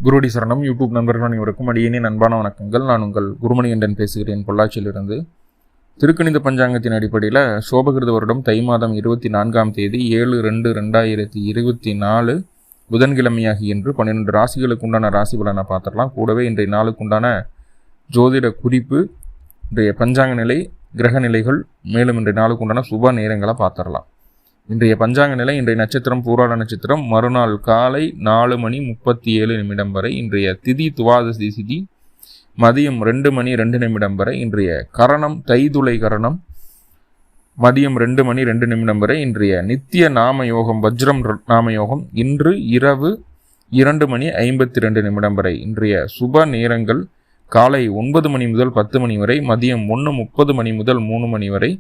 குருடி சரணம் யூடியூப் நண்பர்கள் அனைவருக்கும் அடியேனின் அன்பான வணக்கங்கள். நான் உங்கள் குருமணிகண்டன் பேசுகிறேன், பொள்ளாச்சியிலிருந்து. திருக்கணித பஞ்சாங்கத்தின் அடிப்படையில் சோபகிருத வருடம் தை மாதம் 24ஆம் தேதி 7/2/2024 புதன்கிழமையாகி என்று 12 ராசிகளுக்கு உண்டான ராசி பலனை பார்த்துடலாம். கூடவே இன்றைய நாளுக்குண்டான ஜோதிட குறிப்பு, இன்றைய பஞ்சாங்க நிலை, கிரக நிலைகள், மேலும் இன்றைய நாளுக்கு உண்டான சுப நேரங்களை பார்த்துடலாம். இன்றைய பஞ்சாங்க நிலை, இன்றைய நட்சத்திரம் பூராட நட்சத்திரம், மறுநாள் காலை 4:37 வரை. இன்றைய திதி துவாதசி திதி மதியம் 2:02 வரை. இன்றைய கரணம் தைதுளை கரணம் மதியம் 2:02 வரை. இன்றைய நித்திய நாம யோகம் வஜ்ரம் நாம யோகம் இன்று இரவு 2:52 வரை. இன்றைய சுப நேரங்கள் காலை 9 மணி முதல் 10 மணி வரை, மதியம் 1:30 முதல் 3 வரை,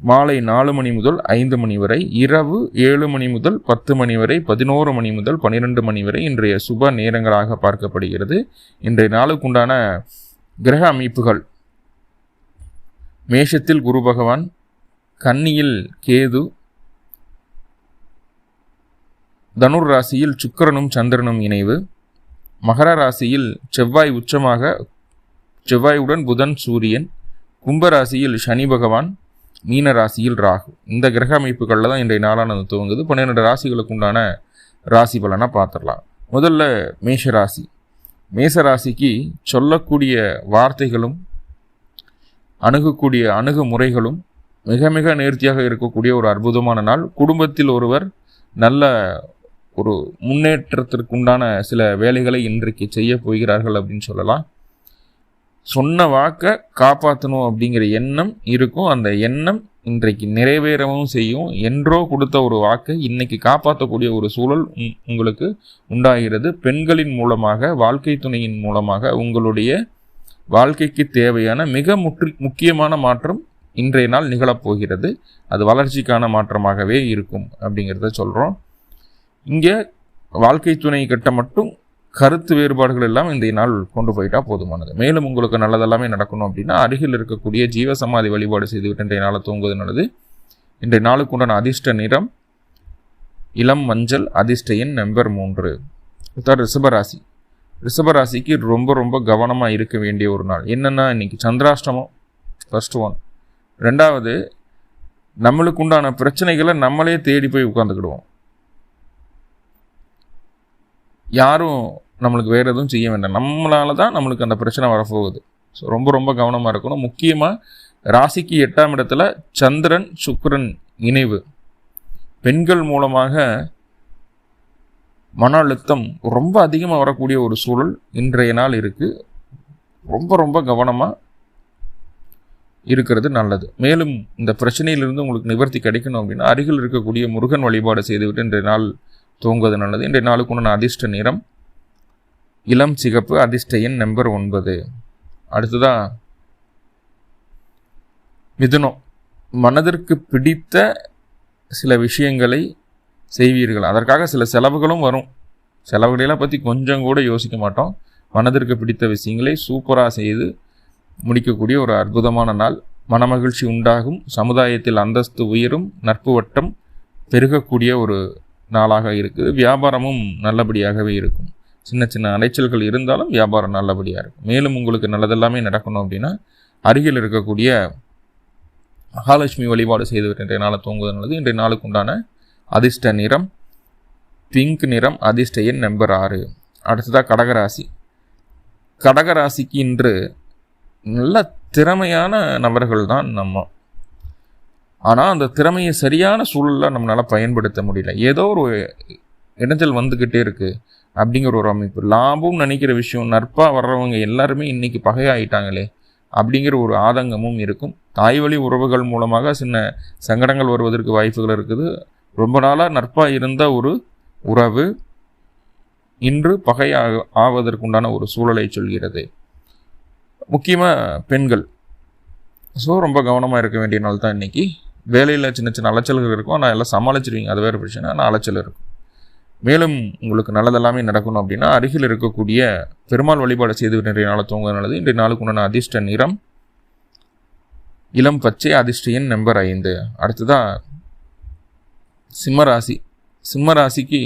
மாலை 4 முதல் 5 வரை, இரவு 7 முதல் 10 வரை, 11 முதல் 12 வரை இன்றைய சுப நேரங்களாக பார்க்கப்படுகிறது. இன்றைய நாளுக்குண்டான கிரக அமைப்புகள்: மேஷத்தில் குரு பகவான், கன்னியில் கேது, தனுர் ராசியில் சுக்கிரனும் சந்திரனும் இணைவு, மகர ராசியில் செவ்வாய் உச்சமாக செவ்வாயுடன் புதன் சூரியன், கும்பராசியில் சனி பகவான், மீன ராசியில் ராகு. இந்த கிரக அமைப்புகளில் தான் இன்றைய நாளானது துவங்குது. 12 ராசிகளுக்கு உண்டான ராசி பலனை பார்த்துடலாம். முதல்ல மேஷ ராசி. மேஷ ராசிக்கு சொல்லக்கூடிய வார்த்தைகளும் அணுகக்கூடிய அணுகுமுறைகளும் மிக மிக நேர்த்தியாக இருக்கக்கூடிய ஒரு அற்புதமான நாள். குடும்பத்தில் ஒருவர் நல்ல ஒரு முன்னேற்றத்திற்குண்டான சில வேலைகளை இன்றைக்கு செய்ய போகிறார்கள் அப்படின்னு சொல்லலாம். சொன்ன வாக்கை காப்பாற்றணும் அப்படிங்கிற எண்ணம் இருக்கும். அந்த எண்ணம் இன்றைக்கு நிறைவேறவும் செய்யும். என்றோ கொடுத்த ஒரு வாக்கை இன்னைக்கு காப்பாற்றக்கூடிய ஒரு சூழல் உங்களுக்கு உண்டாகிறது. பெண்களின் மூலமாக, வாழ்க்கை துணையின் மூலமாக உங்களுடைய வாழ்க்கைக்கு தேவையான மிக முக்கியமான மாற்றம் இன்றைய நாள் நிகழப்போகிறது. அது வளர்ச்சிக்கான மாற்றமாகவே இருக்கும் அப்படிங்கிறத சொல்கிறோம். இங்கே வாழ்க்கை துணை கிட்ட மட்டும் கருத்து வேறுபாடுகள் எல்லாம் இந்த நாள் கொண்டு போயிட்டா போதுமானது. மேலும் உங்களுக்கு நல்லதெல்லாமே நடக்கணும் அப்படின்னா அருகில் இருக்கக்கூடிய ஜீவசமாதி வழிபாடு செய்துவிட்டு இன்றைய நாளை தூங்குவது நல்லது. இன்றைய நாளுக்கு உண்டான அதிர்ஷ்ட நிறம் இளம் மஞ்சள். அதிர்ஷ்ட எண் நம்பர் 3. ரிஷபராசி. ரிஷபராசிக்கு ரொம்ப ரொம்ப கவனமாக இருக்க வேண்டிய ஒரு நாள். என்னென்னா, இன்னைக்கு சந்திராஷ்டமம் ஃபர்ஸ்ட் ஒன். ரெண்டாவது, நம்மளுக்கு உண்டான பிரச்சனைகளை நம்மளே தேடி போய் உட்காந்துக்கிடுவோம். யாரும் நம்மளுக்கு வேறு எதுவும் செய்ய வேண்டாம். நம்மளால தான் நம்மளுக்கு அந்த பிரச்சனை வரப்போகுது. ஸோ ரொம்ப ரொம்ப கவனமாக இருக்கணும். முக்கியமாக ராசிக்கு 8ஆம் இடத்துல சந்திரன் சுக்கிரன் இணைவு. பெண்கள் மூலமாக மன அழுத்தம் ரொம்ப அதிகமாக வரக்கூடிய ஒரு சூழல் இன்றைய நாள் இருக்குது. ரொம்ப ரொம்ப கவனமாக இருக்கிறது நல்லது. மேலும் இந்த பிரச்சனையிலிருந்து உங்களுக்கு நிவர்த்தி கிடைக்கணும் அப்படின்னா அருகில் இருக்கக்கூடிய முருகன் வழிபாடு செய்துவிட்டு இன்றைய நாள் தூங்குவது நல்லது. இன்றைய நாளுக்கு உண்டான அதிர்ஷ்ட நிறம் இளம் சிகப்பு. அதிர்ஷ்ட எண் நம்பர் 9. அடுத்ததா மிதுனம். மனதிற்கு பிடித்த சில விஷயங்களை செய்வீர்கள். அதற்காக சில செலவுகளும் வரும். செலவுகளெல்லாம் பற்றி கொஞ்சம் கூட யோசிக்க மாட்டோம். மனதிற்கு பிடித்த விஷயங்களை சூப்பராக செய்து முடிக்கக்கூடிய ஒரு அற்புதமான நாள். மனமகிழ்ச்சி உண்டாகும். சமுதாயத்தில் அந்தஸ்து உயரும். நட்பு வட்டம் பெருகக்கூடிய ஒரு நாளாக இருக்குது. வியாபாரமும் நல்லபடியாகவே இருக்கும். சின்ன சின்ன அலைச்சல்கள் இருந்தாலும் வியாபாரம் நல்லபடியாக இருக்கும். மேலும் உங்களுக்கு நல்லதெல்லாமே நடக்கணும் அப்படின்னா அருகில் இருக்கக்கூடிய மகாலட்சுமி வழிபாடு செய்துவிட்டு இன்றைய நாளை தூங்குவது நல்லது. இன்றைய நாளுக்கு உண்டான அதிர்ஷ்ட நிறம் பிங்க் நிறம். அதிர்ஷ்ட எண் நம்பர் 6. அடுத்ததாக கடகராசி. கடகராசிக்கு இன்று நல்ல திறமையான நபர்கள் தான் நம்ம. ஆனால் அந்த திறமையை சரியான சூழலில் நம்மளால் பயன்படுத்த முடியல. ஏதோ ஒரு இடைஞ்சல் வந்துக்கிட்டே இருக்குது அப்படிங்கிற ஒரு அமைப்பு. லாபம் நினைக்கிற விஷயம், நட்பாக வர்றவங்க எல்லாருமே இன்றைக்கி பகையாயிட்டாங்களே அப்படிங்கிற ஒரு ஆதங்கமும் இருக்கும். தாய் வழி உறவுகள் மூலமாக சின்ன சங்கடங்கள் வருவதற்கு வாய்ப்புகள் இருக்குது. ரொம்ப நாளாக நட்பாக இருந்த ஒரு உறவு இன்று பகையாக ஆவதற்குண்டான ஒரு சூழலை சொல்கிறது. முக்கியமாக பெண்கள். ஸோ ரொம்ப கவனமாக இருக்க வேண்டிய நாள் தான் இன்றைக்கி. வேலையில் சின்ன சின்ன அலைச்சல்கள் இருக்கும். ஆனால் எல்லாம் சமாளிச்சிருவீங்க, அது வேறு பிரச்சனை. ஆனால் அலைச்சல் இருக்கும். மேலும் உங்களுக்கு நல்லதெல்லாமே நடக்கணும் அப்படின்னா அருகில் இருக்கக்கூடிய பெருமாள் வழிபாடு செய்து இன்றைய நாளை தூங்குவது நல்லது. இன்றைய நாளுக்கு உண்டான அதிர்ஷ்ட நிறம் இளம் பச்சை. அதிர்ஷ்ட எண் நம்பர் 5. அடுத்ததாக சிம்மராசி. சிம்மராசிக்கு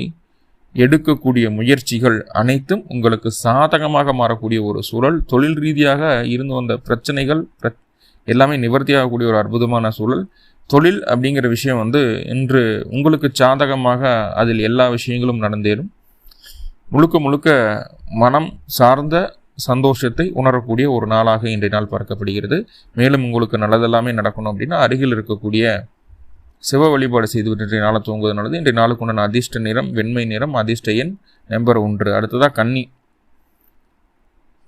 எடுக்கக்கூடிய முயற்சிகள் அனைத்தும் உங்களுக்கு சாதகமாக மாறக்கூடிய ஒரு சூழல். தொழில் ரீதியாக இருந்து வந்த பிரச்சனைகள் எல்லாமே நிவர்த்தியாகக்கூடிய ஒரு அற்புதமான சூழல். தொழில் அப்படிங்கிற விஷயம் இன்று உங்களுக்கு சாதகமாக அதில் எல்லா விஷயங்களும் நடந்தேறும். முழுக்க முழுக்க மனம் சார்ந்த சந்தோஷத்தை உணரக்கூடிய ஒரு நாளாக இன்றைய நாள் பார்க்கப்படுகிறது. மேலும் உங்களுக்கு நல்லதெல்லாமே நடக்கணும் அப்படின்னா அருகில் இருக்கக்கூடிய சிவ வழிபாடு செய்துவிட்டு இன்றைய நாளை தூங்குவது நல்லது. இன்றைய நாளுக்கு உண்டான அதிர்ஷ்ட நிறம் வெண்மை நிறம், அதிர்ஷ்ட எண் நம்பர் 1. அடுத்ததாக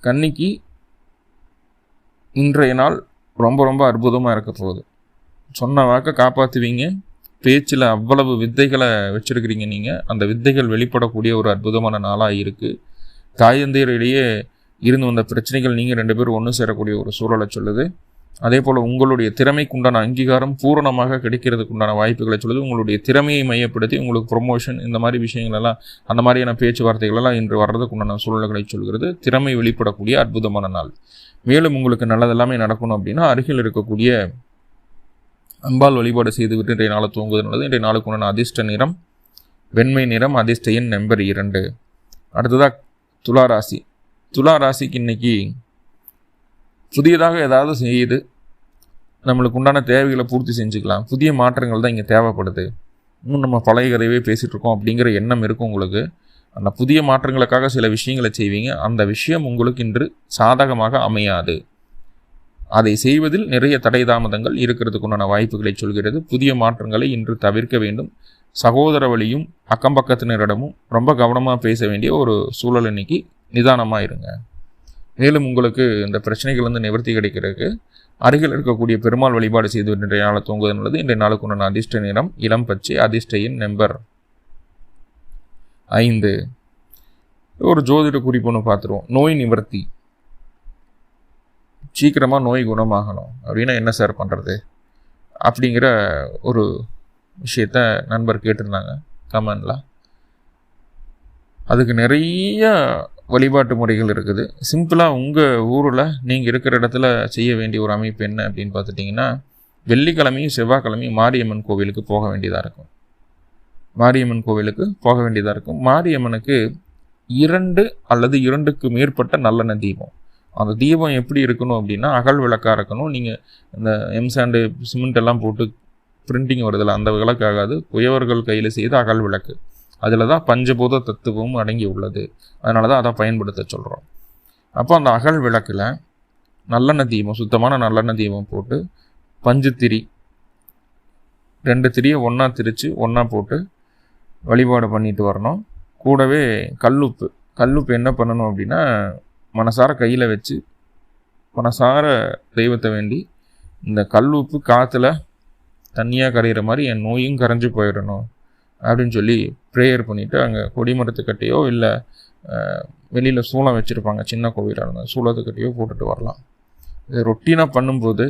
கன்னிக்கு இன்றைய நாள் ரொம்ப ரொம்ப அற்புதமாக இருக்க போகுது. சொன்ன வாக்கை காப்பாற்றுவீங்க. பேச்சில் அவ்வளவு வித்தைகளை வச்சுருக்கிறீங்க. நீங்கள் அந்த வித்தைகள் வெளிப்படக்கூடிய ஒரு அற்புதமான நாளாக இருக்குது. தாய் தந்தையரிடையே இருந்து வந்த பிரச்சனைகள் நீங்கள் 2 பேரும் ஒன்று சேரக்கூடிய ஒரு சூழலை சொல்லுது. அதே போல் உங்களுடைய திறமைக்குண்டான அங்கீகாரம் பூரணமாக கிடைக்கிறதுக்கு உண்டான வாய்ப்புகளை சொல்லுது. உங்களுடைய திறமையை மையப்படுத்தி உங்களுக்கு ப்ரொமோஷன் இந்த மாதிரி விஷயங்களெல்லாம் அந்த மாதிரியான பேச்சுவார்த்தைகளெல்லாம் இன்று வர்றதுக்கு உண்டான சூழல்களை சொல்கிறது. திறமை வெளிப்படக்கூடிய அற்புதமான நாள். மேலும் உங்களுக்கு நல்லதெல்லாமே நடக்கணும் அப்படின்னா அருகில் இருக்கக்கூடிய அம்பாள் வழிபாடு செய்துவிட்டு இன்றைய நாளை தூங்குவது நல்லது. இன்றைய நாளுக்கு உண்டான அதிர்ஷ்ட நிறம் வெண்மை நிறம், அதிர்ஷ்ட எண் நம்பர் 2. அடுத்ததாக துளாராசி. துளாராசிக்கு இன்னைக்கு புதியதாக ஏதாவது செய்யுது நம்மளுக்கு உண்டான தேவைகளை பூர்த்தி செஞ்சுக்கலாம். புதிய மாற்றங்கள் தான் இங்கே தேவைப்படுது. இன்னும் நம்ம பழைய கதையவே பேசிகிட்டு இருக்கோம் அப்படிங்கிற எண்ணம் இருக்கும் உங்களுக்கு. அந்த புதிய மாற்றங்களுக்காக சில விஷயங்களை செய்வீங்க. அந்த விஷயம் உங்களுக்கு இன்று சாதகமாக அமையாது. அதை செய்வதில் நிறைய தடை தாமதங்கள் இருக்கிறதுக்கு உண்டான வாய்ப்புகளை சொல்கிறது. புதிய மாற்றங்களை இன்று தவிர்க்க வேண்டும். சகோதர வழியும் அக்கம்பக்கத்தினரிடமும் ரொம்ப கவனமாக பேச வேண்டிய ஒரு சூழல். இன்னைக்கு நிதானமாக இருங்க. மேலும் உங்களுக்கு இந்த பிரச்சனைகள் நிவர்த்தி கிடைக்கிறதுக்கு அருகில் இருக்கக்கூடிய பெருமாள் வழிபாடு செய்து இன்றைய நாளை தூங்குவது நல்லது. இன்றைய நாளுக்கு உண்டான அதிர்ஷ்ட நிறம் இளம் பச்சை, அதிர்ஷ்ட எண் நம்பர் 5. ஒரு ஜோதிட குறிப்புன்னு பார்த்துருவோம். நோய் நிவர்த்தி. சீக்கிரமாக நோய் குணமாகணும் அப்படின்னா என்ன சார் பண்ணுறது அப்படிங்கிற ஒரு விஷயத்த நண்பர் கேட்டிருந்தாங்க கமெண்டில். அதுக்கு நிறைய வழிபாட்டு முறைகள் இருக்குது. சிம்பிளாக உங்கள் ஊரில் நீங்கள் இருக்கிற இடத்துல செய்ய வேண்டிய ஒரு அமைப்பு என்ன அப்படின்னு பார்த்துட்டிங்கன்னா, வெள்ளிக்கிழமையும் செவ்வாய்க்கிழமையும் மாரியம்மன் கோவிலுக்கு போக வேண்டியதாக இருக்கும். மாரியம்மனுக்கு 2 அல்லது 2க்கு மேற்பட்ட நல்லெண்ணெய் தீபம். அந்த தீபம் எப்படி இருக்கணும் அப்படின்னா அகல் விளக்காக இருக்கணும். நீங்கள் இந்த எம்சாண்டு சிமெண்ட் எல்லாம் போட்டு பிரிண்டிங் வருதில்ல, அந்த விளக்காகாது. குயவர்கள் கையில் செய்த அகல் விளக்கு. அதில் தான் பஞ்சபூத தத்துவமும் அடங்கி உள்ளது. அதனால தான் அதை பயன்படுத்த சொல்கிறோம். அப்போ அந்த அகல் விளக்கில் நல்லெண்ணெய் தீபம், சுத்தமான நல்லெண்ணெய் தீபம் போட்டு பஞ்சுத்திரி 2 திரியை ஒன்றா திரித்து ஒன்றா போட்டு வழிபாடு பண்ணிட்டு வரணும். கூடவே கல்லுப்பு என்ன பண்ணணும் அப்படின்னா மனசார கையில் வச்சு மனசார தெய்வத்தை வேண்டி இந்த கல்லுப்பு காற்றுல தண்ணியாக கரைகிற மாதிரி என் நோயும் கரைஞ்சி போயிடணும் அப்படின்னு சொல்லி ப்ரேயர் பண்ணிவிட்டு அங்கே கொடிமரத்துக்கட்டையோ இல்லை வெளியில் சூளம் வச்சுருப்பாங்க, சின்ன கோவிலாக இருந்தால் சூளத்துக்கட்டையோ போட்டுட்டு வரலாம். இது ரொட்டீனாக பண்ணும்போது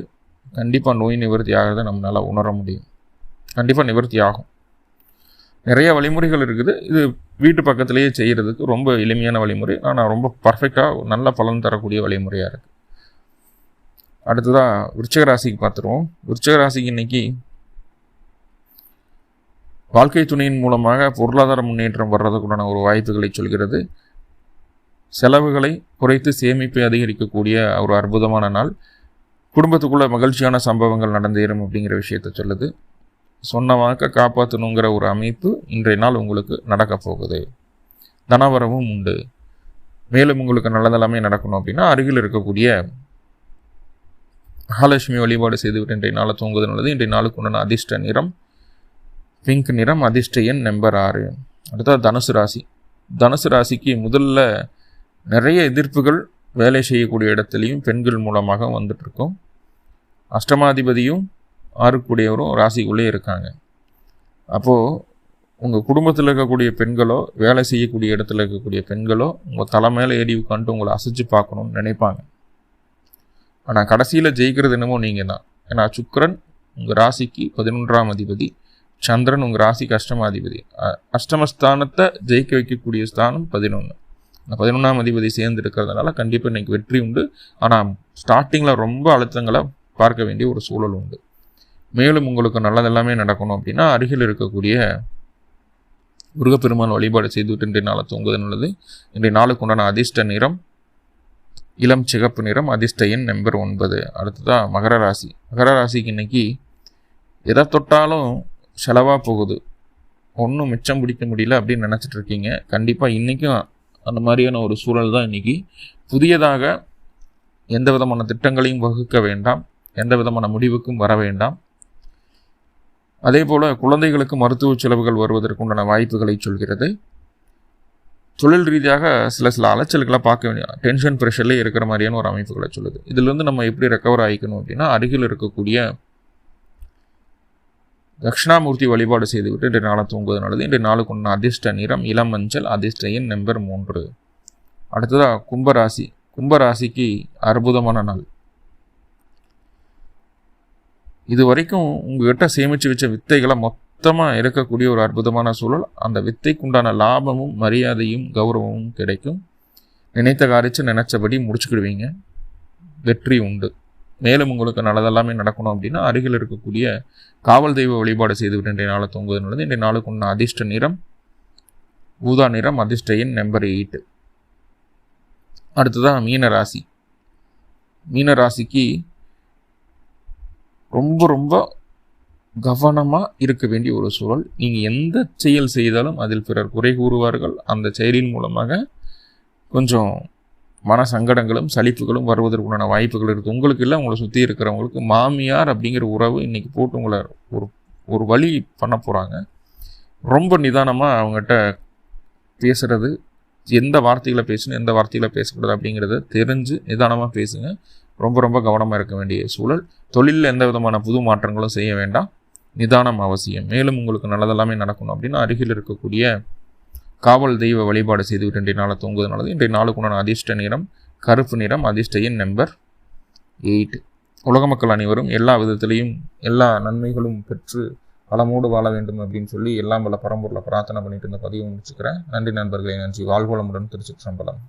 கண்டிப்பாக நோய் நிவர்த்தி ஆகிறத நம்மளால் உணர முடியும். கண்டிப்பாக நிவர்த்தி ஆகும். நிறைய வழிமுறைகள் இருக்குது. இது வீட்டு பக்கத்துலேயே செய்கிறதுக்கு ரொம்ப எளிமையான வழிமுறை, ஆனால் ரொம்ப பர்ஃபெக்டாக நல்ல பலன் தரக்கூடிய வழிமுறையாக இருக்குது. அடுத்ததாக விருச்சிக ராசிக்கு பார்த்துருவோம். விருச்சிக ராசிக்கு இன்னைக்கு வாழ்க்கை துணையின் மூலமாக பொருளாதார முன்னேற்றம் வர்றதுக்குண்டான ஒரு வாய்ப்புகளை சொல்கிறது. செலவுகளை குறைத்து சேமிப்பை அதிகரிக்கக்கூடிய ஒரு அற்புதமான நாள். குடும்பத்துக்குள்ள மகிழ்ச்சியான சம்பவங்கள் நடந்தேறும் அப்படிங்கிற விஷயத்த சொல்லுது. சொன்ன வாக்க காப்பாற்றணுங்கிற ஒரு அமைப்பு இன்றைய நாள் உங்களுக்கு நடக்க போகுது. தனவரவும் உண்டு. மேலும் உங்களுக்கு நல்லதெல்லாமே நடக்கணும் அப்படின்னா அருகில் இருக்கக்கூடிய மகாலட்சுமி வழிபாடு செய்துவிட்டு இன்றைய நாளை தூங்குவது நல்லது. இன்றைய நாளுக்கு உண்டான அதிர்ஷ்ட நிறம் பிங்க் நிறம், அதிர்ஷ்ட எண் நம்பர் 6. அடுத்தது தனுசு ராசி. தனுசு ராசிக்கு முதல்ல நிறைய எதிர்ப்புகள் வேலை செய்யக்கூடிய இடத்துலையும் பெண்கள் மூலமாக வந்துட்டுருக்கோம். அஷ்டமாதிபதியும் 6 ராசிக்குள்ளே இருக்காங்க. அப்போது உங்கள் குடும்பத்தில் இருக்கக்கூடிய பெண்களோ வேலை செய்யக்கூடிய இடத்துல இருக்கக்கூடிய பெண்களோ உங்கள் தலை மேலே ஏறி உட்காந்துட்டு உங்களை அசைச்சு பார்க்கணுன்னு நினைப்பாங்க. ஆனால் கடைசியில் ஜெயிக்கிறது என்னமோ நீங்கள் தான். ஏன்னா சுக்கிரன் உங்கள் ராசிக்கு 11ஆம் அதிபதி, சந்திரன் உங்கள் ராசிக்கு அஷ்டமாதிபதி. அஷ்டமஸ்தானத்தை ஜெயிக்க வைக்கக்கூடிய ஸ்தானம் 11. அந்த 11ஆம் அதிபதி சேர்ந்து இருக்கிறதுனால கண்டிப்பாக இன்றைக்கி வெற்றி உண்டு. ஆனால் ஸ்டார்டிங்கில் ரொம்ப அழுத்தங்களை பார்க்க வேண்டிய ஒரு சூழல் உண்டு. மேலும் உங்களுக்கு நல்லதெல்லாமே நடக்கணும் அப்படின்னா அருகில் இருக்கக்கூடிய முருகப்பெருமான் வழிபாடு செய்துவிட்டு இன்றைய நாளை தூங்குவது நல்லது. இன்றைய நாளுக்கு உண்டான அதிர்ஷ்ட நிறம் இளம் சிகப்பு நிறம். அதிர்ஷ்ட எண் நம்பர் 9. அடுத்ததாக மகர ராசி. மகர ராசிக்கு இன்னைக்கு எதை தொட்டாலும் செலவாக போகுது, ஒன்றும் மிச்சம் பிடிக்க முடியல அப்படின்னு நினச்சிட்டு இருக்கீங்க. கண்டிப்பாக இன்றைக்கும் அந்த மாதிரியான ஒரு சூழல் தான் இன்றைக்கி. புதியதாக எந்த விதமான திட்டங்களையும் வகுக்க வேண்டாம், எந்த விதமான முடிவுக்கும் வர வேண்டாம். அதே போல் குழந்தைகளுக்கு மருத்துவ செலவுகள் வருவதற்குண்டான வாய்ப்புகளை சொல்கிறது. தொழில் ரீதியாக சில அலைச்சல்களை பார்க்க வேண்டிய டென்ஷன் ப்ரெஷர்லேயே இருக்கிற மாதிரியான ஒரு அமைப்புகளை சொல்லுது. இதிலிருந்து நம்ம எப்படி ரெக்கவர் ஆகிக்கணும் அப்படின்னா, அருகில் இருக்கக்கூடிய தட்சிணாமூர்த்தி வழிபாடு செய்துவிட்டு இன்றைய நாளை தூங்குவது நல்லது. இன்றைய நாளுக்கு ஒன்று அதிர்ஷ்ட நிறம் இளம் மஞ்சள். அதிர்ஷ்ட எண் நம்பர் 3. அடுத்ததாக கும்பராசி. கும்பராசிக்கு அற்புதமான நாள். இது வரைக்கும் உங்ககிட்ட சேமித்து வச்ச வித்தைகளை மொத்தமாக இருக்கக்கூடிய ஒரு அற்புதமான சூழல். அந்த வித்தைக்குண்டான லாபமும் மரியாதையும் கௌரவமும் கிடைக்கும். நினைத்த காரிச்சு நினைச்சபடி முடிச்சுக்கிடுவீங்க. வெற்றி உண்டு. மேலும் உங்களுக்கு நல்லதெல்லாமே நடக்கணும் அப்படின்னா அருகில் இருக்கக்கூடிய காவல் தெய்வ வழிபாடு செய்துவிட்டு இன்றைய நாளை தூங்குவது நல்லது. இன்றைய நாளுக்கு உண்டான அதிர்ஷ்ட நிறம் ஊதா நிறம். அதிர்ஷ்ட எண் நம்பர் 8. அடுத்ததான் மீனராசி. மீனராசிக்கு ரொம்ப கவனமாக இருக்க வேண்டிய ஒரு சூழல். நீங்கள் எந்த செயல் செய்தாலும் அதில் பிறர் குறை கூறுவார்கள். அந்த செயலின் மூலமாக கொஞ்சம் மன சங்கடங்களும் சலிப்புகளும் வருவதற்குண்டான வாய்ப்புகள் இருக்குது. உங்களுக்கு இல்லை, உங்களை சுற்றி இருக்கிறவங்களுக்கு மாமியார் அப்படிங்கிற உறவு இன்றைக்கி போட்டு உங்களை ஒரு வழி பண்ண போகிறாங்க. ரொம்ப நிதானமாக அவங்ககிட்ட பேசுகிறது, எந்த வார்த்தைகளை பேசணும் எந்த வார்த்தைகளை பேசக்கூடாது அப்படிங்கிறத தெரிஞ்சு நிதானமாக பேசுங்க. ரொம்ப கவனமாக இருக்க வேண்டிய சூழல். தொழிலில் எந்த விதமான புது மாற்றங்களும் செய்ய வேண்டாம். நிதானம் அவசியம். மேலும் உங்களுக்கு நல்லதெல்லாமே நடக்கணும் அப்படின்னா அருகில் இருக்கக்கூடிய காவல் தெய்வ வழிபாடு செய்துவிட்டு இன்றைய நாளை தூங்குவது நல்லது. இன்றைய நாளுக்குண்டான அதிர்ஷ்ட நிறம் கருப்பு நிறம். அதிர்ஷ்ட எண் நம்பர் 8. உலக மக்கள் அனைவரும் எல்லா விதத்திலையும் எல்லா நன்மைகளும் பெற்று வளமோடு வாழ வேண்டும் அப்படின்னு சொல்லி எல்லாம் வல்ல பரம்பொருளை பிரார்த்தனை பண்ணிட்டு இந்த பதிவை முடிச்சுக்கிறேன். நன்றி நண்பர்களே. நன்றி. வாழ்வளமுடன். திருச்சிற்றம்பலம்.